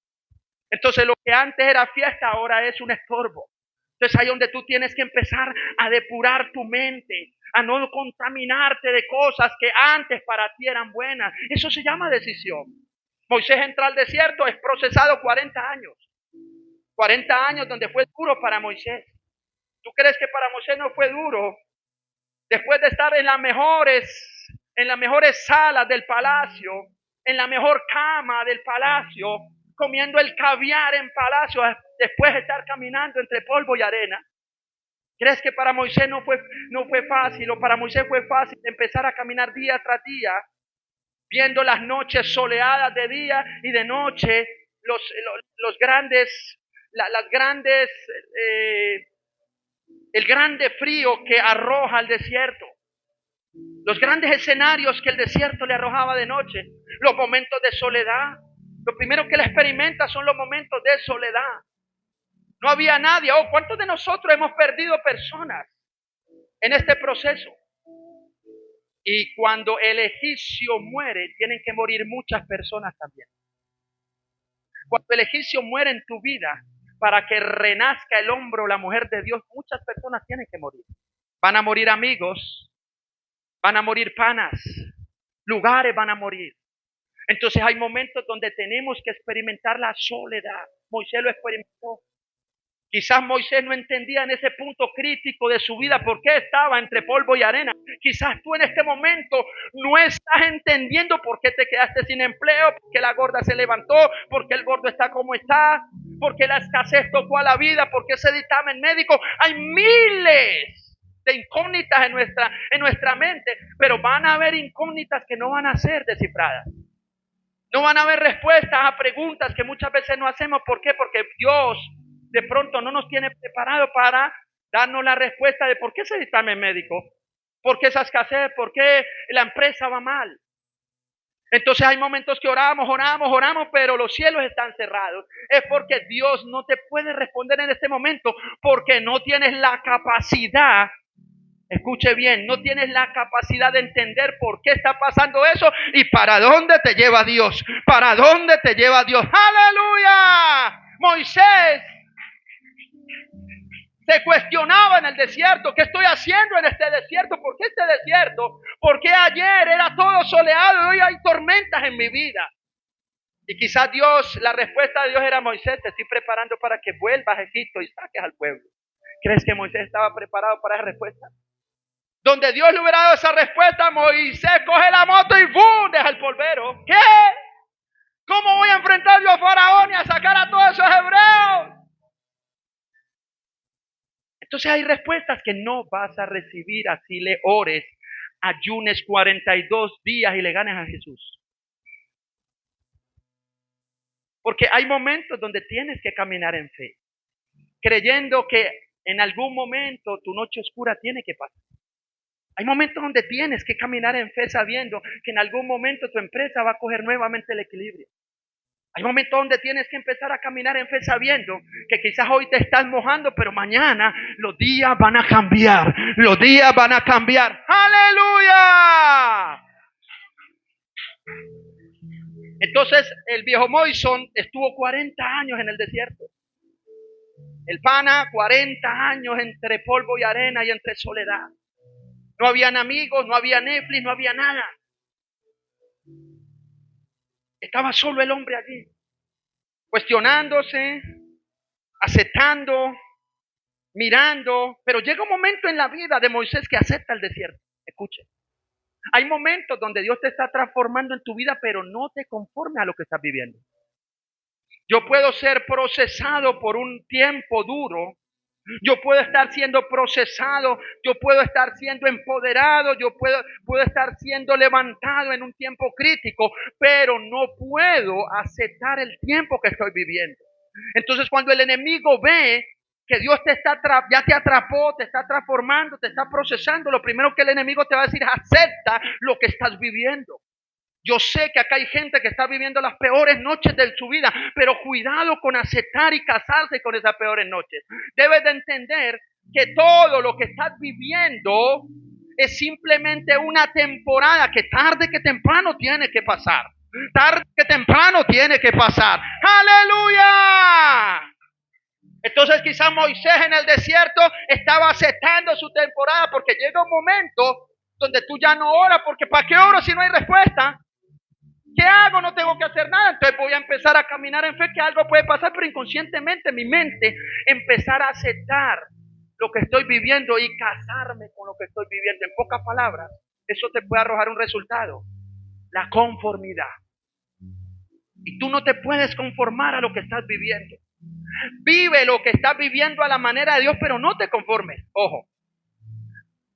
Entonces lo que antes era fiesta ahora es un estorbo. Entonces ahí donde tú tienes que empezar a depurar tu mente, a no contaminarte de cosas que antes para ti eran buenas. Eso se llama decisión. Moisés entra al desierto, es procesado 40 años. 40 años donde fue duro para Moisés. ¿Tú crees que para Moisés no fue duro? Después de estar en las mejores salas del palacio, en la mejor cama del palacio, comiendo el caviar en palacio, después de estar caminando entre polvo y arena. ¿Crees que para Moisés no fue fácil? O para Moisés fue fácil empezar a caminar día tras día, viendo las noches soleadas de día y de noche, el grande frío que arroja el desierto. Los grandes escenarios que el desierto le arrojaba de noche, los momentos de soledad. Lo primero que él experimenta son los momentos de soledad. No había nadie. ¿Cuántos de nosotros hemos perdido personas en este proceso? Y cuando el egipcio muere, tienen que morir muchas personas también. Cuando el egipcio muere en tu vida, para que renazca el hombre o la mujer de Dios, muchas personas tienen que morir. Van a morir amigos, van a morir panas, lugares van a morir. Entonces hay momentos donde tenemos que experimentar la soledad. Moisés lo experimentó. Quizás Moisés no entendía en ese punto crítico de su vida por qué estaba entre polvo y arena. Quizás tú en este momento no estás entendiendo por qué te quedaste sin empleo, por qué la gorda se levantó, por qué el gordo está como está, por qué la escasez tocó a la vida, por qué ese dictamen médico. Hay miles de incógnitas en nuestra mente, pero van a haber incógnitas que no van a ser descifradas. No van a haber respuestas a preguntas que muchas veces no hacemos. ¿Por qué? Porque Dios de pronto no nos tiene preparado para darnos la respuesta de por qué ese dictamen médico, por qué esa escasez, por qué la empresa va mal. Entonces hay momentos que oramos, pero los cielos están cerrados. Es porque Dios no te puede responder en este momento, porque no tienes la capacidad. Escuche bien, no tienes la capacidad de entender por qué está pasando eso y para dónde te lleva Dios. ¿Para dónde te lleva Dios? ¡Aleluya! Moisés se cuestionaba en el desierto, ¿qué estoy haciendo en este desierto? ¿Por qué este desierto? ¿Por qué ayer era todo soleado y hoy hay tormentas en mi vida? Y quizás la respuesta de Dios era: Moisés, te estoy preparando para que vuelvas a Egipto y saques al pueblo. ¿Crees que Moisés estaba preparado para esa respuesta? Donde Dios le hubiera dado esa respuesta, Moisés coge la moto y ¡bum! Deja el polvero. ¿Qué? ¿Cómo voy a enfrentar yo a Faraón y a sacar a todos esos hebreos? Entonces hay respuestas que no vas a recibir así le ores, ayunes 42 días y le ganes a Jesús. Porque hay momentos donde tienes que caminar en fe, creyendo que en algún momento tu noche oscura tiene que pasar. Hay momentos donde tienes que caminar en fe sabiendo que en algún momento tu empresa va a coger nuevamente el equilibrio. Hay momentos donde tienes que empezar a caminar en fe sabiendo que quizás hoy te estás mojando, pero mañana los días van a cambiar. Los días van a cambiar. ¡Aleluya! Entonces el viejo Moisés estuvo 40 años en el desierto. El pana, 40 años entre polvo y arena y entre soledad. No habían amigos, no había Netflix, no había nada. Estaba solo el hombre allí, cuestionándose, aceptando, mirando. Pero llega un momento en la vida de Moisés que acepta el desierto. Escuche. Hay momentos donde Dios te está transformando en tu vida, pero no te conformes a lo que estás viviendo. Yo puedo ser procesado por un tiempo duro. Yo puedo estar siendo procesado, yo puedo estar siendo empoderado, yo puedo estar siendo levantado en un tiempo crítico, pero no puedo aceptar el tiempo que estoy viviendo. Entonces, cuando el enemigo ve que Dios ya te atrapó, te está transformando, te está procesando, lo primero que el enemigo te va a decir, acepta lo que estás viviendo. Yo sé que acá hay gente que está viviendo las peores noches de su vida, pero cuidado con aceptar y casarse con esas peores noches. Debes de entender que todo lo que estás viviendo es simplemente una temporada que tarde que temprano tiene que pasar. Tarde que temprano tiene que pasar. ¡Aleluya! Entonces quizás Moisés en el desierto estaba aceptando su temporada porque llega un momento donde tú ya no oras, porque ¿para qué oro si no hay respuesta? ¿Qué hago? No tengo que hacer nada. Entonces voy a empezar a caminar en fe que algo puede pasar, pero inconscientemente mi mente empezar a aceptar lo que estoy viviendo y casarme con lo que estoy viviendo. En pocas palabras, eso te puede arrojar un resultado: la conformidad. Y tú no te puedes conformar a lo que estás viviendo. Vive lo que estás viviendo a la manera de Dios, pero no te conformes. Ojo.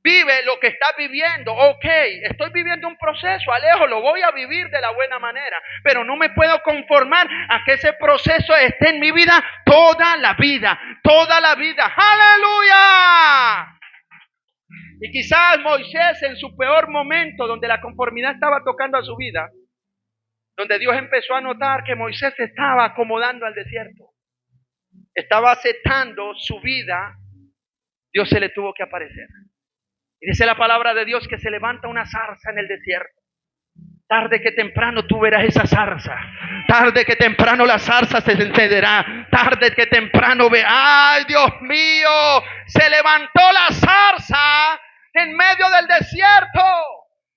Vive lo que estás viviendo. Ok, estoy viviendo un proceso, Alejo, lo voy a vivir de la buena manera, pero no me puedo conformar a que ese proceso esté en mi vida toda la vida, toda la vida. ¡Aleluya! Y quizás Moisés en su peor momento, donde la conformidad estaba tocando a su vida, donde Dios empezó a notar que Moisés se estaba acomodando al desierto, estaba aceptando su vida, Dios se le tuvo que aparecer. Y dice la palabra de Dios que se levanta una zarza en el desierto. Tarde que temprano tú verás esa zarza. Tarde que temprano la zarza se encenderá. Tarde que temprano ¡ay, Dios mío! Se levantó la zarza en medio del desierto.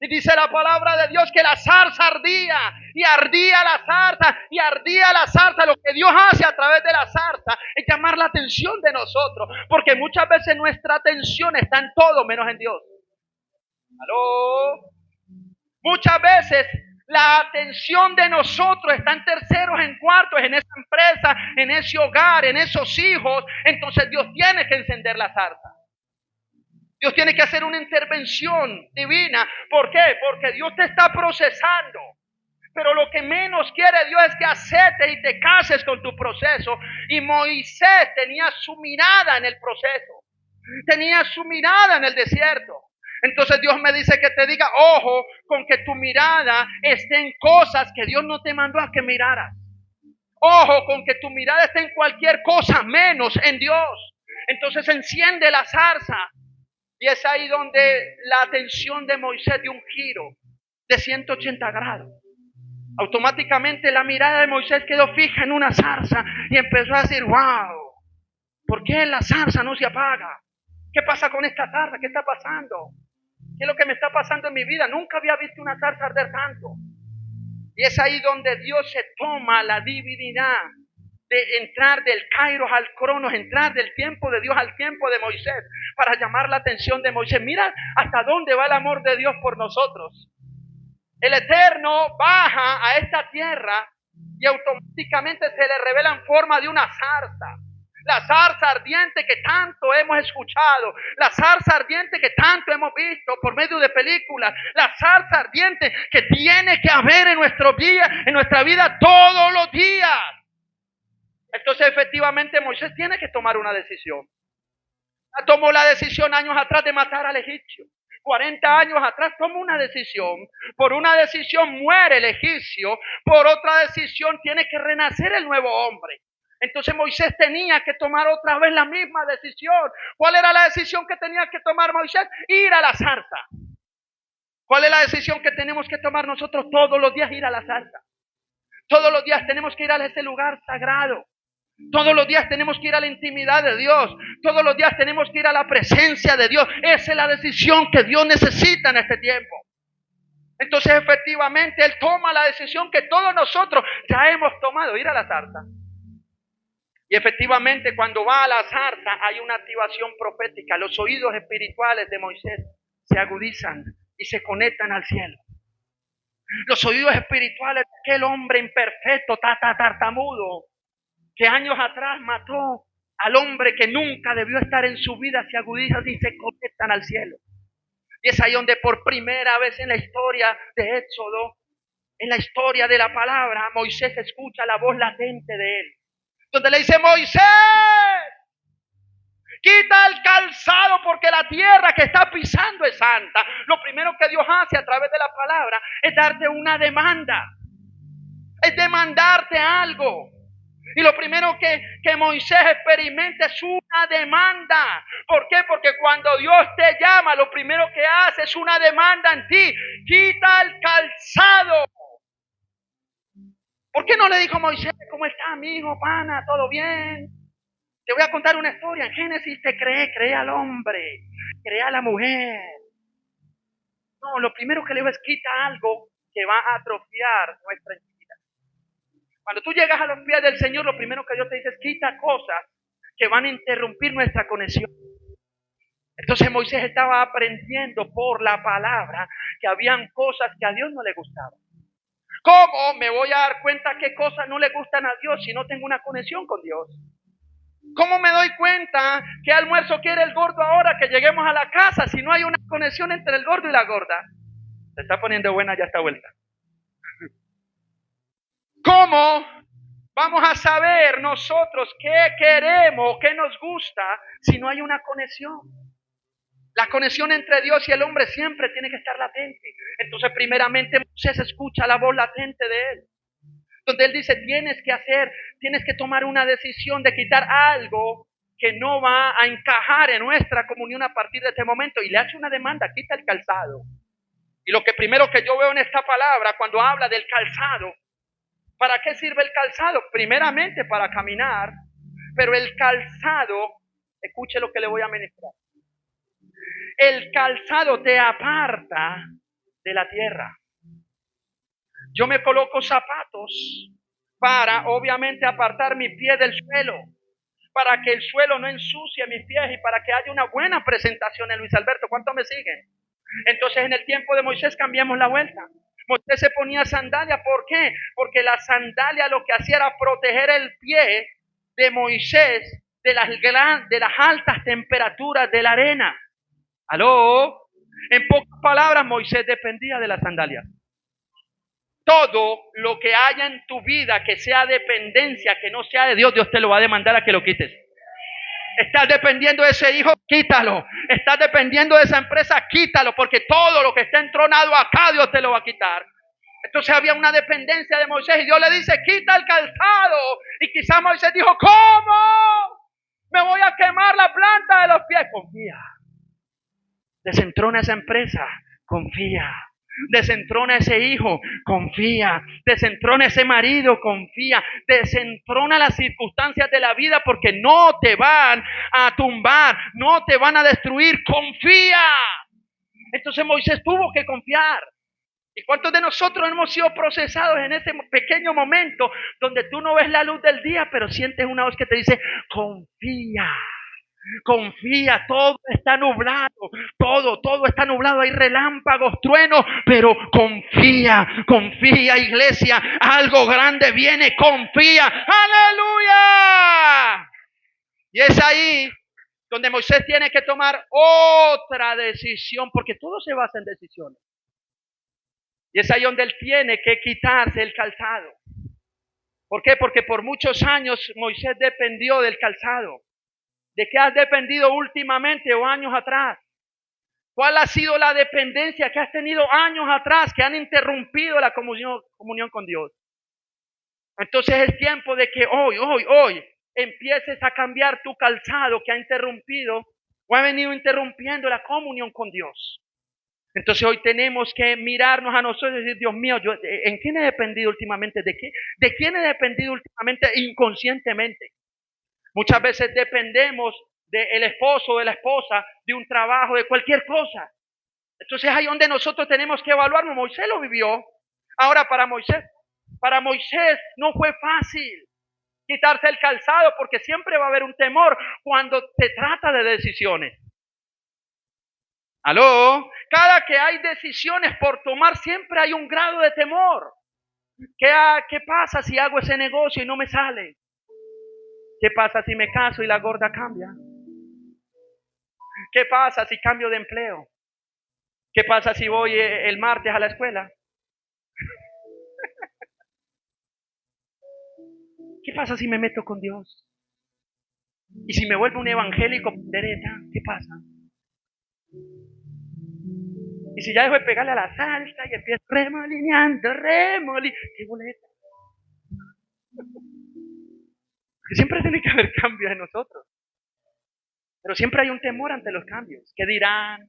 Y dice la palabra de Dios que la zarza ardía. Y ardía la zarza. Y ardía la zarza. Lo que Dios hace a través de la zarza es llamar la atención de nosotros. Porque muchas veces nuestra atención está en todo menos en Dios. ¿Aló? Muchas veces la atención de nosotros está en terceros, en cuartos, en esa empresa, en ese hogar, en esos hijos. Entonces Dios tiene que encender la zarza. Dios tiene que hacer una intervención divina. ¿Por qué? Porque Dios te está procesando. Pero lo que menos quiere Dios es que aceptes y te cases con tu proceso. Y Moisés tenía su mirada en el proceso. Tenía su mirada en el desierto. Entonces Dios me dice que te diga, ojo, con que tu mirada esté en cosas que Dios no te mandó a que miraras. Ojo, con que tu mirada esté en cualquier cosa menos en Dios. Entonces enciende la zarza. Y es ahí donde la atención de Moisés dio un giro de 180 grados. Automáticamente la mirada de Moisés quedó fija en una zarza y empezó a decir, wow, ¿por qué la zarza no se apaga? ¿Qué pasa con esta zarza? ¿Qué está pasando? ¿Qué es lo que me está pasando en mi vida? Nunca había visto una zarza arder tanto. Y es ahí donde Dios se toma la divinidad de entrar del Kairos al Cronos, entrar del tiempo de Dios al tiempo de Moisés, para llamar la atención de Moisés. Mira hasta dónde va el amor de Dios por nosotros. El Eterno baja a esta tierra y automáticamente se le revela en forma de una zarza. La zarza ardiente que tanto hemos escuchado, la zarza ardiente que tanto hemos visto por medio de películas, la zarza ardiente que tiene que haber en nuestra vida todos los días. Entonces efectivamente Moisés tiene que tomar una decisión. Tomó la decisión años atrás de matar al egipcio. 40 años atrás toma una decisión. Por una decisión muere el egipcio, por otra decisión tiene que renacer el nuevo hombre. Entonces Moisés tenía que tomar otra vez la misma decisión. ¿Cuál era la decisión que tenía que tomar Moisés? Ir a la zarza. ¿Cuál es la decisión que tenemos que tomar nosotros todos los días? Ir a la zarza. Todos los días tenemos que ir a ese lugar sagrado. Todos los días tenemos que ir a la intimidad de Dios. Todos los días tenemos que ir a la presencia de Dios. Esa es la decisión que Dios necesita en este tiempo. Entonces efectivamente Él toma la decisión que todos nosotros ya hemos tomado, ir a la zarza. Y efectivamente cuando va a la zarza hay una activación profética. Los oídos espirituales de Moisés se agudizan y se conectan al cielo. Los oídos espirituales de aquel hombre imperfecto, tartamudo, que años atrás mató al hombre que nunca debió estar en su vida, se agudizan y se conectan al cielo. Y es ahí donde por primera vez en la historia de Éxodo, en la historia de la palabra, Moisés escucha la voz latente de él. Donde le dice: Moisés, quita el calzado porque la tierra que está pisando es santa. Lo primero que Dios hace a través de la palabra es darte una demanda. Es demandarte algo. Y lo primero que Moisés experimenta es una demanda. ¿Por qué? Porque cuando Dios te llama, lo primero que hace es una demanda en ti. Quita el calzado. ¿Por qué no le dijo Moisés: ¿cómo está mi hijo, pana? ¿Todo bien? Te voy a contar una historia. En Génesis te creé al hombre, creé a la mujer. No, lo primero que le digo es: quita algo que va a atrofiar nuestra intimidad. Cuando tú llegas a los pies del Señor, lo primero que Dios te dice es: quita cosas que van a interrumpir nuestra conexión. Entonces Moisés estaba aprendiendo por la palabra que habían cosas que a Dios no le gustaban. ¿Cómo me voy a dar cuenta qué cosas no le gustan a Dios si no tengo una conexión con Dios? ¿Cómo me doy cuenta qué almuerzo quiere el gordo ahora que lleguemos a la casa si no hay una conexión entre el gordo y la gorda? Se está poniendo buena ya esta vuelta. ¿Cómo vamos a saber nosotros qué queremos, qué nos gusta si no hay una conexión? La conexión entre Dios y el hombre siempre tiene que estar latente. Entonces, primeramente, Moisés escucha la voz latente de él, donde él dice: tienes que tomar una decisión de quitar algo que no va a encajar en nuestra comunión a partir de este momento. Y le hace una demanda: quita el calzado. Y lo que primero que yo veo en esta palabra, cuando habla del calzado, ¿para qué sirve el calzado? Primeramente para caminar, pero el calzado, escuche lo que le voy a ministrar. El calzado te aparta de la tierra. Yo me coloco zapatos para, obviamente, apartar mi pie del suelo, para que el suelo no ensucie mis pies y para que haya una buena presentación en Luis Alberto. ¿Cuánto me siguen? Entonces, en el tiempo de Moisés cambiamos la vuelta. Moisés se ponía sandalia. ¿Por qué? Porque la sandalia lo que hacía era proteger el pie de Moisés de las altas temperaturas de la arena. ¿Aló? En pocas palabras, Moisés dependía de las sandalias. Todo lo que haya en tu vida que sea dependencia, que no sea de Dios, Dios te lo va a demandar a que lo quites. Estás dependiendo de ese hijo, quítalo. Estás dependiendo de esa empresa, quítalo, porque todo lo que está entronado acá, Dios te lo va a quitar. Entonces había una dependencia de Moisés y Dios le dice: quita el calzado. Y quizás Moisés dijo: ¿cómo? Me voy a quemar la planta de los pies. Confía. Desentrona esa empresa, confía. Desentrona ese hijo, confía. Desentrona ese marido, confía. Desentrona las circunstancias de la vida porque no te van a tumbar, no te van a destruir, confía. Entonces Moisés tuvo que confiar. ¿Y cuántos de nosotros hemos sido procesados en ese pequeño momento donde tú no ves la luz del día, pero sientes una voz que te dice: confía? Confía, todo está nublado, todo está nublado, hay relámpagos, truenos, pero confía, iglesia, algo grande viene, confía, aleluya. Y es ahí donde Moisés tiene que tomar otra decisión, porque todo se basa en decisiones. Y es ahí donde él tiene que quitarse el calzado. ¿Por qué? Porque por muchos años Moisés dependió del calzado. ¿De qué has dependido últimamente o años atrás? ¿Cuál ha sido la dependencia que has tenido años atrás que han interrumpido la comunión con Dios? Entonces es tiempo de que hoy empieces a cambiar tu calzado que ha interrumpido o ha venido interrumpiendo la comunión con Dios. Entonces hoy tenemos que mirarnos a nosotros y decir, Dios mío, ¿en quién he dependido últimamente? ¿De quién he dependido últimamente inconscientemente? Muchas veces dependemos del esposo, de la esposa, de un trabajo, de cualquier cosa. Entonces ahí donde nosotros tenemos que evaluarnos. Moisés lo vivió. Ahora para Moisés no fue fácil quitarse el calzado porque siempre va a haber un temor cuando se trata de decisiones. ¿Aló? Cada que hay decisiones por tomar siempre hay un grado de temor. ¿Qué pasa si hago ese negocio y no me sale? ¿Qué pasa si me caso y la gorda cambia? ¿Qué pasa si cambio de empleo? ¿Qué pasa si voy el martes a la escuela? ¿Qué pasa si me meto con Dios? ¿Y si me vuelvo un evangélico derecha? ¿Qué pasa? Y si ya dejo de pegarle a la salsa y empiezo remolineando, ¡qué boleta! Porque siempre tiene que haber cambios en nosotros. Pero siempre hay un temor ante los cambios. ¿Qué dirán?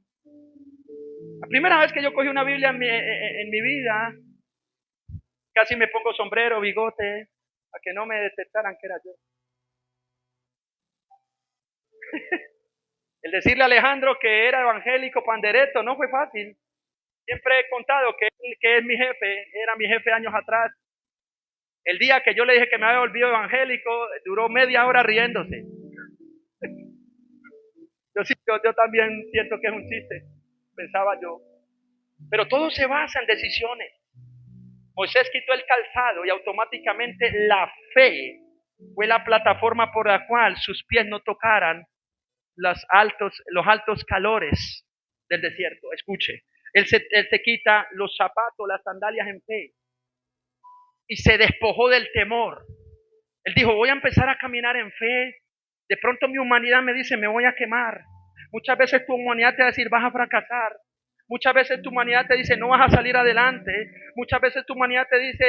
La primera vez que yo cogí una Biblia en mi vida, casi me pongo sombrero, bigote, para que no me detectaran que era yo. El decirle a Alejandro que era evangélico pandereto no fue fácil. Siempre he contado que él, que es mi jefe, era mi jefe años atrás. El día que yo le dije que me había volvido evangélico, duró media hora riéndose. Yo también siento que es un chiste, pensaba yo. Pero todo se basa en decisiones. Moisés quitó el calzado y automáticamente la fe fue la plataforma por la cual sus pies no tocaran los altos calores del desierto. Escuche, él se quita los zapatos, las sandalias en fe y se despojó del temor. Él dijo, voy a empezar a caminar en fe. De pronto mi humanidad me dice, me voy a quemar. Muchas veces tu humanidad te va a decir, vas a fracasar. Muchas veces tu humanidad te dice, no vas a salir adelante. Muchas veces tu humanidad te dice,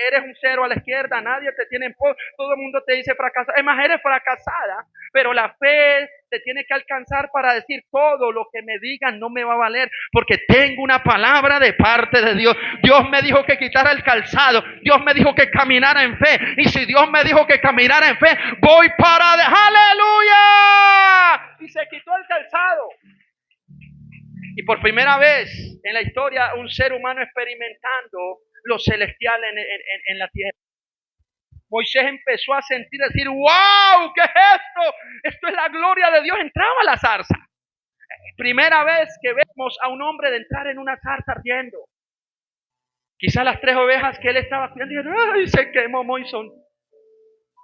eres un cero a la izquierda, nadie te tiene en pos, todo el mundo te dice fracasada. Es más, eres fracasada, pero la fe te tiene que alcanzar para decir, todo lo que me digan no me va a valer, porque tengo una palabra de parte de Dios. Dios me dijo que quitara el calzado, Dios me dijo que caminara en fe, y si Dios me dijo que caminara en fe, voy para de ¡aleluya! Y se quitó el calzado. Y por primera vez en la historia, un ser humano experimentando lo celestial en la tierra. Moisés empezó a sentir, decir, wow, ¿qué es esto? Esto es la gloria de Dios. Entraba a la zarza. Primera vez que vemos a un hombre de entrar en una zarza ardiendo. Quizás las 3 ovejas que él estaba cuidando, dijeron, ay, se quemó Moisés.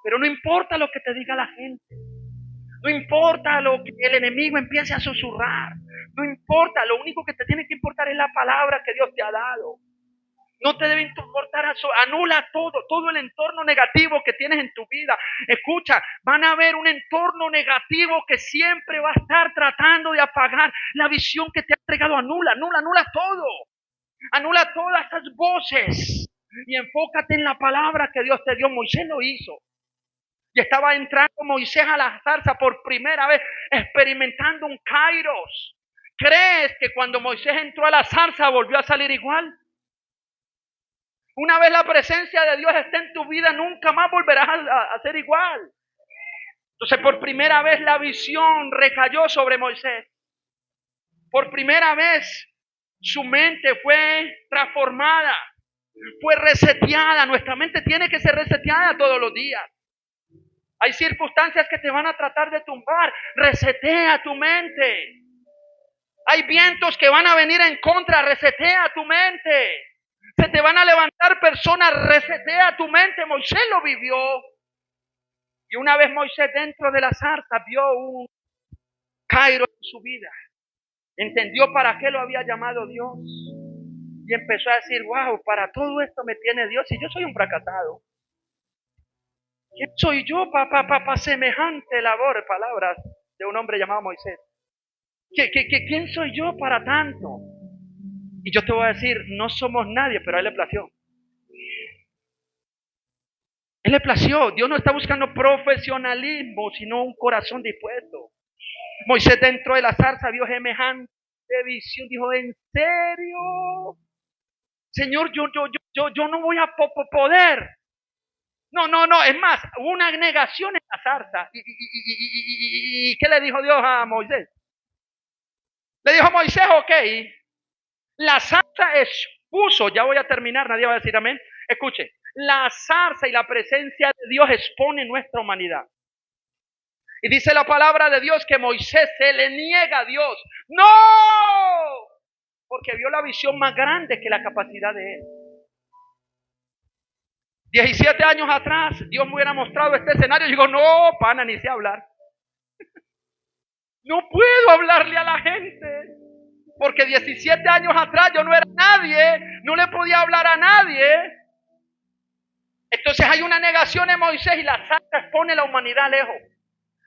Pero no importa lo que te diga la gente. No importa lo que el enemigo empiece a susurrar. No importa, lo único que te tiene que importar es la palabra que Dios te ha dado. No te debe importar eso. Anula todo el entorno negativo que tienes en tu vida. Escucha, van a haber un entorno negativo que siempre va a estar tratando de apagar la visión que te ha entregado. Anula todo. Anula todas esas voces y enfócate en la palabra que Dios te dio. Moisés lo hizo. Y estaba entrando Moisés a la zarza por primera vez, experimentando un kairos. ¿Crees que cuando Moisés entró a la zarza volvió a salir igual? Una vez la presencia de Dios esté en tu vida, nunca más volverás a ser igual. Entonces, por primera vez la visión recayó sobre Moisés. Por primera vez su mente fue transformada, fue reseteada. Nuestra mente tiene que ser reseteada todos los días. Hay circunstancias que te van a tratar de tumbar. Resetea tu mente. Hay vientos que van a venir en contra. Resetea tu mente. Se te van a levantar personas. Resetea tu mente. Moisés lo vivió. Y una vez Moisés dentro de la zarza vio un kairos en su vida. Entendió para qué lo había llamado Dios. Y empezó a decir, wow, para todo esto me tiene Dios. Y yo soy un fracasado. ¿Quién soy yo para semejante labor? Palabras de un hombre llamado Moisés. ¿Quién soy yo para tanto? Y yo te voy a decir, no somos nadie, pero a él le plació. Él le plació. Dios no está buscando profesionalismo, sino un corazón dispuesto. Moisés dentro de la zarza vio semejante visión. Dijo, ¿en serio? Señor, yo no voy a poder. No. Es más, hubo una negación en la zarza. ¿Y qué le dijo Dios a Moisés? Le dijo a Moisés, ok, la zarza expuso, ya voy a terminar, nadie va a decir amén. Escuche, la zarza y la presencia de Dios expone nuestra humanidad. Y dice la palabra de Dios que Moisés se le niega a Dios. ¡No! Porque vio la visión más grande que la capacidad de él. 17 años atrás, Dios me hubiera mostrado este escenario. Y digo, no, pana, ni sé hablar. No puedo hablarle a la gente. Porque 17 años atrás yo no era nadie. No le podía hablar a nadie. Entonces hay una negación en Moisés y la zarza expone la humanidad lejos.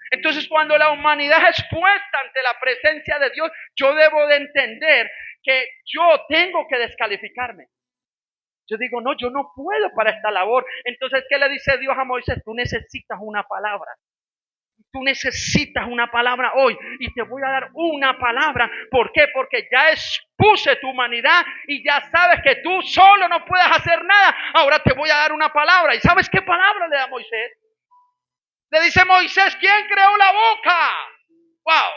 Entonces cuando la humanidad es expuesta ante la presencia de Dios, yo debo de entender que yo tengo que descalificarme. Yo digo, no, yo no puedo para esta labor. Entonces, ¿qué le dice Dios a Moisés? Tú necesitas una palabra. Tú necesitas una palabra hoy y te voy a dar una palabra. ¿Por qué? Porque ya expuse tu humanidad y ya sabes que tú solo no puedes hacer nada. Ahora te voy a dar una palabra. ¿Y sabes qué palabra le da Moisés? Le dice Moisés, ¿quién creó la boca? ¡Wow!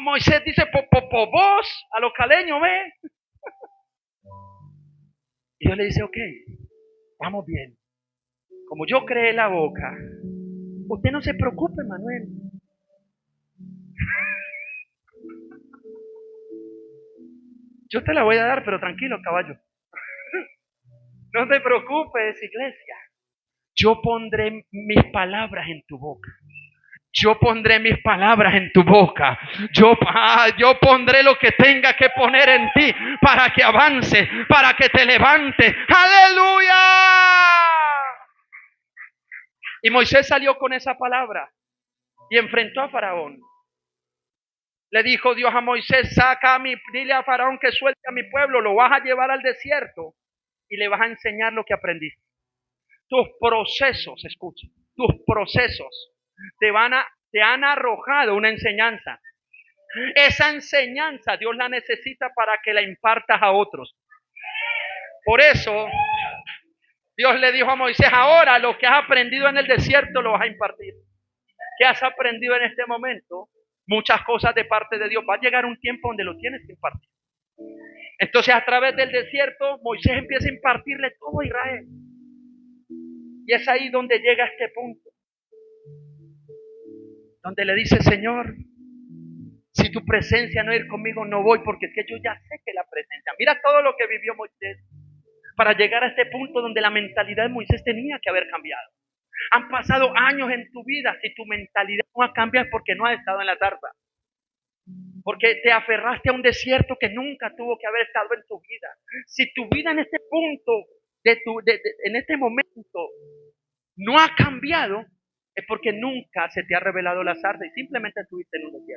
Moisés dice, vos, a los caleños, ¿ve? Y Dios le dice, ok, vamos bien. Como yo creé la boca, usted no se preocupe, Manuel. Yo te la voy a dar, pero tranquilo, caballo. No te preocupes, iglesia. Yo pondré mis palabras en tu boca. Yo pondré mis palabras en tu boca. Yo pondré lo que tenga que poner en ti para que avance, para que te levante. ¡Aleluya! Y Moisés salió con esa palabra y enfrentó a Faraón. Le dijo Dios a Moisés, dile a Faraón que suelte a mi pueblo, lo vas a llevar al desierto y le vas a enseñar lo que aprendiste. Tus procesos, escucha, tus procesos te han arrojado una enseñanza. Esa enseñanza Dios la necesita para que la impartas a otros. Por eso Dios le dijo a Moisés, ahora lo que has aprendido en el desierto lo vas a impartir. ¿Qué has aprendido en este momento? Muchas cosas de parte de Dios. Va a llegar un tiempo donde lo tienes que impartir. Entonces a través del desierto Moisés empieza a impartirle todo a Israel. Y es ahí donde llega este punto. Donde le dice, Señor, si tu presencia no ir conmigo, no voy, porque es que yo ya sé que la presencia. Mira todo lo que vivió Moisés para llegar a este punto donde la mentalidad de Moisés tenía que haber cambiado. Han pasado años en tu vida, si tu mentalidad no ha cambiado es porque no has estado en la zarza. Porque te aferraste a un desierto que nunca tuvo que haber estado en tu vida. Si tu vida en este punto, en este momento, no ha cambiado, es porque nunca se te ha revelado la zarza y simplemente estuviste en un desierto.